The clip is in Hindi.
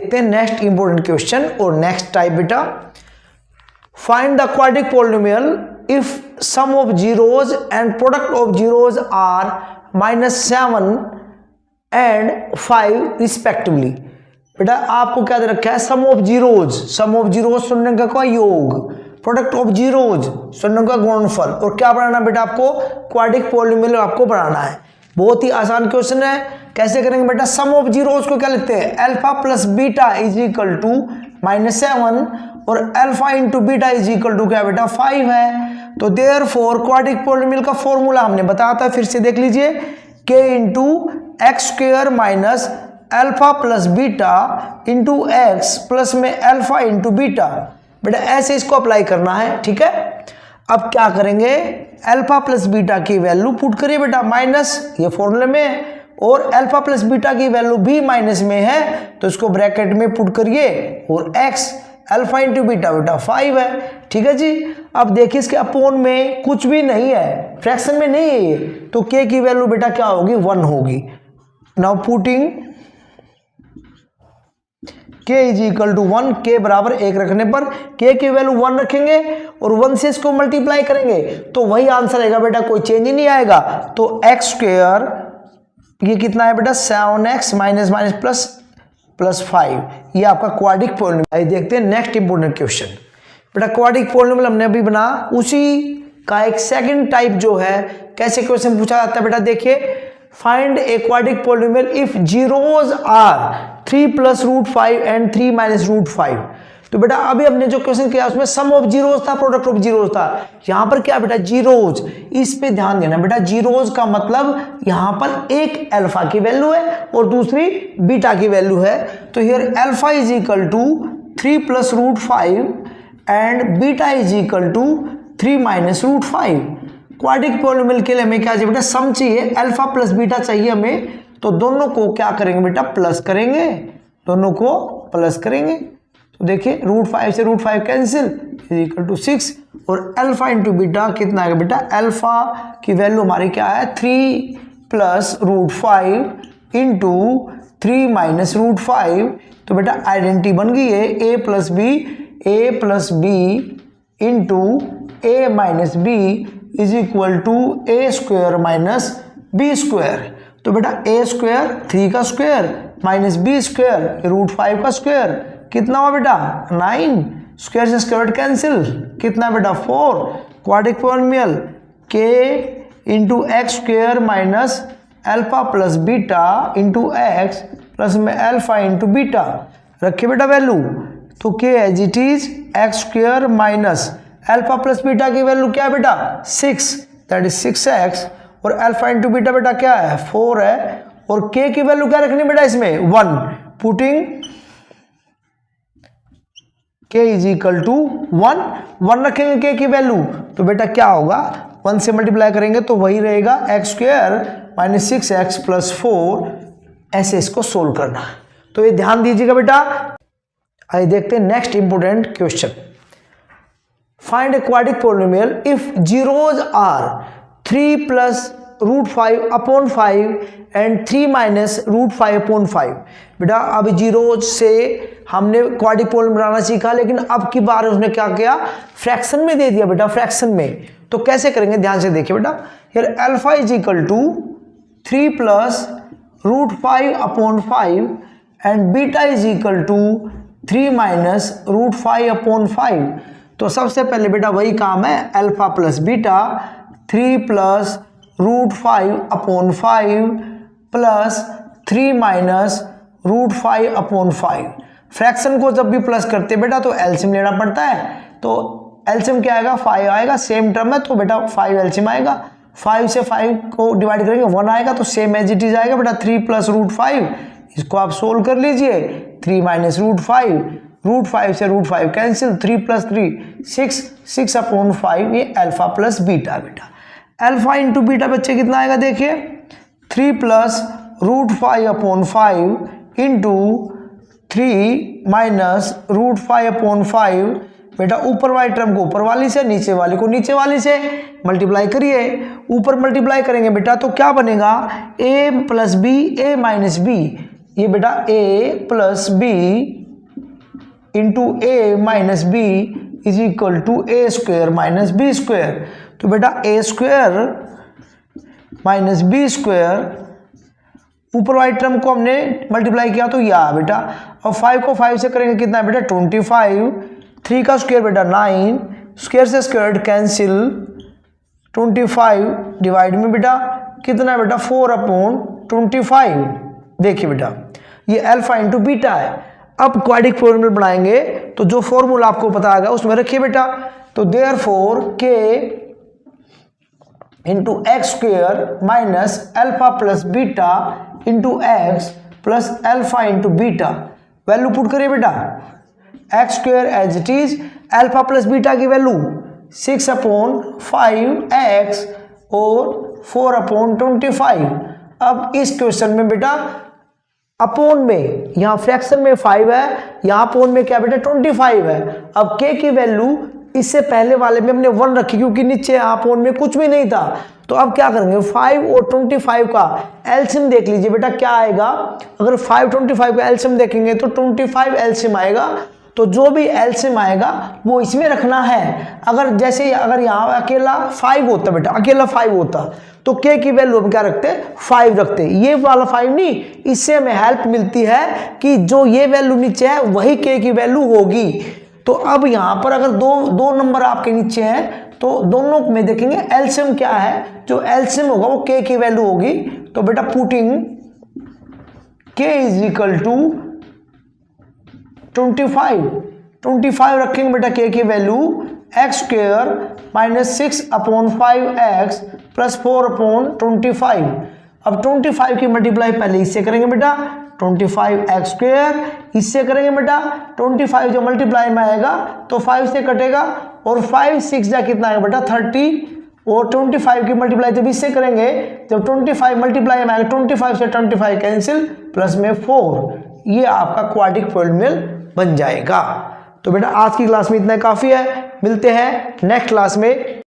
देखते हैं नेक्स्ट इंपॉर्टेंट क्वेश्चन और नेक्स्ट टाइप बेटा, find the quadratic polynomial if sum of zeros and product of zeros are -7 and 5 respectively. बेटा आपको क्या दे रखा है, सम ऑफ जीरोज शून्य का योग, प्रोडक्ट ऑफ जीरोज शून्य का गुणनफल, और क्या बनाना बेटा आपको, क्वाड्रेटिक पॉलिनोमियल आपको बनाना है। बहुत ही आसान क्वेश्चन है। कैसे करेंगे बेटा, सम ऑफ जीरोज को क्या लिखते हैं, alpha plus beta is equal to -7 और alpha into beta is equal to क्या बेटा 5 है। तो देयरफॉर क्वाड्रेटिक पॉलिनोमियल का फॉर्मूला हमने बताया था, फिर से देख लीजिए, k into x square minus alpha plus beta into x plus में अल्फा इंटू बीटा। बेटा ऐसे इसको अप्लाई करना है, ठीक है। अब क्या करेंगे, अल्फा प्लस बीटा की वैल्यू पुट करिए बेटा माइनस ये फॉर्मूले में, और अल्फा प्लस बीटा की वैल्यू भी माइनस में है तो इसको ब्रैकेट में पुट करिए, और x अल्फा इंटू बीटा बेटा 5 है, ठीक है जी। अब देखिए इसके अपोन में कुछ भी नहीं है, फ्रैक्शन में नहीं है ये, तो k की वैल्यू बेटा क्या होगी, 1 होगी। Now putting k is equal to 1, k बराबर 1 रखने पर k की वैल्यू 1 रखेंगे और 1 से इसको मल्टीप्लाई करेंगे तो वही आंसर आएगा बेटा, कोई चेंज ही नहीं आएगा। तो एक्स स्क्वेयर ये कितना है बेटा, 7x minus minus plus plus 5, ये आपका क्वाड्रेटिक पॉलिनोमियल। देखते हैं नेक्स्ट इंपोर्टेंट क्वेश्चन। बेटा क्वाड्रेटिक पॉलिनोमियल हमने अभी बना, उसी का एक सेकंड टाइप जो है, कैसे क्वेश्चन पूछा जाता है बेटा, देखिए, find a quadratic polynomial if zeros are 3 + √5 and 3 - √5। तो बेटा अभी हमने जो क्वेश्चन किया उसमें सम ऑफ जीरोज था, प्रोडक्ट ऑफ जीरोज था, यहां पर क्या बेटा जीरोज, इस पे ध्यान देना बेटा। जीरोज का मतलब यहां पर एक अल्फा की वैल्यू है और दूसरी बीटा की वैल्यू है। तो here alpha is equal to 3 + √5 and beta is equal to 3 - √5। Quadratic polynomial के लिए हमें क्या चाहिए बेटा, सम चाहिए, अल्फा प्लस बीटा चाहिए हमें, तो दोनों को क्या करेंगे बेटा, प्लस करेंगे, दोनों को प्लस करेंगे। तो देखिए √5 से √5 कैंसिल इज इक्वल टू 6, और अल्फा इंटू बीटा कितना आएगा बेटा, अल्फा की वैल्यू हमारी क्या है, 3 + √5 इंटू 3 - √5। तो बेटा आइडेंटिटी बन गई है, a plus b into a minus b is equal to a square minus b square. तो बेटा a स्क्वायर 3 का स्क्वायर माइनस बी स्क्वायर √5 का स्क्वायर कितना हुआ बेटा 9, स्क्वायर से स्क्वायर कैंसिल, कितना बेटा 4। Quadratic polynomial k into x square minus alpha plus beta into x plus में अल्फा इंटू बीटा, रखिए बेटा वैल्यू। तो k as it is x square minus alpha plus beta की वैल्यू क्या है बेटा 6, दैट इज 6x, और अल्फा इंटू बीटा बेटा क्या है 4 है, और k की वैल्यू क्या रखनी बेटा इसमें 1, putting k is equal to 1 रखेंगे k की वैल्यू, तो बेटा क्या होगा 1 से मल्टीप्लाई करेंगे तो वही रहेगा x square minus 6x plus 4। ऐसे इसको सोल्व करना, तो ये ध्यान दीजिएगा बेटा। आइए देखते हैं next important question. Find a quadratic polynomial if zeros are 3 + √5/5 and 3 - √5/5। बेटा अब जीरोज से हमने क्वाड्रेटिक पॉलिनोमियल बनाना सीखा, लेकिन अब की बार उसने क्या किया, फ्रैक्शन में दे दिया बेटा, फ्रैक्शन में। तो कैसे करेंगे ध्यान से देखिए बेटा, here alpha is equal to 3 + √5/5 and beta is equal to 3 - √5/5। तो सबसे पहले बेटा वही काम है, alpha plus beta 3 + √5/5 plus 3 - √5/5। Fraction को जब भी प्लस करते बेटा तो एलसीएम लेना पड़ता है, तो एलसीएम क्या आएगा 5 आएगा, सेम टर्म है तो बेटा 5 एलसीएम आएगा। 5 से 5 को डिवाइड करेंगे 1 आएगा, तो सेम एज इट इज आएगा बेटा 3 + √5। इसको आप सोल्व कर लीजिए, 3 - √5, √5 से √5 कैंसिल, 3 + 3 6, 6/5, ये अल्फा प्लस बीटा बेटा। अल्फा इंटू बीटा बच्चे कितना आएगा देखिए, 3 + √5/5 इंटू 3 - √5/5। बेटा ऊपर वाली टर्म को ऊपर वाली से, नीचे वाली को नीचे वाली से मल्टीप्लाई करिए। ऊपर मल्टीप्लाई करेंगे बेटा तो क्या बनेगा, a + b a - b, ये बेटा a + b into a minus b is equal to a square minus b square. तो बेटा a square minus b square, ऊपर वाली टर्म को हमने मल्टीप्लाई किया तो यह बेटा, और 5 को 5 से करेंगे कितना बेटा 25, 3 का स्क्वायर बेटा 9, स्क्वायर से स्क्वायर कैंसिल, 25 डिवाइड में बेटा कितना है बेटा 4/25। देखिए बेटा ये अल्फा इंटू बीटा है। अब क्वाड्रिक पॉलिनोमियल बनाएंगे तो जो फॉर्मूला आपको पता आएगा उसमें रखिए बेटा। तो therefore k into x square minus alpha plus beta into x plus alpha into beta, value put करिए बेटा। X square as it is, alpha plus beta की वैल्यू 6/5x और 4/25। अब इस क्वेश्चन में बेटा अपोन में, यहाँ फ्रैक्शन में 5 है, यहाँ अपोन में क्या बेटा 25 है। अब k की वैल्यू इससे पहले वाले में हमने 1 रखी क्योंकि नीचे यहाँ अपोन में कुछ भी नहीं था। तो अब क्या करेंगे 5 और 25 का एलसीएम देख लीजिए बेटा क्या आएगा। अगर 5 25 का एलसीएम देखेंगे तो 25 एलसीएम आएगा। तो जो भी एलसीएम आएगा वो इसमें रखना है। अगर जैसे अगर यहाँ अकेला 5 होता बेटा, अकेला 5 होता तो k की वैल्यू हम क्या रखते 5 रखते, ये वाला 5 नहीं। इससे हमें हेल्प मिलती है कि जो ये वैल्यू नीचे है वही k की वैल्यू होगी। तो अब यहाँ पर अगर दो नंबर आपके नीचे हैं तो दोनों में देखेंगे एलसीएम क्या है, जो एलसीएम होगा वो k की वैल्यू होगी। तो बेटा putting k is equal to 25 रखेंगे बेटा k की वैल्यू x square minus 6/5x plus 4/25। अब 25 की मल्टीप्लाई पहले इससे करेंगे बेटा 25x स्क्वायर, इससे करेंगे बेटा 25 जो मल्टीप्लाई में आएगा तो 5 से कटेगा और 5 6 जा कितना आएगा बेटा 30, और 25 की मल्टीप्लाई जब इससे करेंगे जब 25 मल्टीप्लाई में आएगा 25 से 25 कैंसिल प्लस में 4, ये आपका क्वाड्रिक पॉलिनोमियल बन जाएगा। तो बेटा आज की क्लास में इतना काफ़ी है, मिलते हैं नेक्स्ट क्लास में।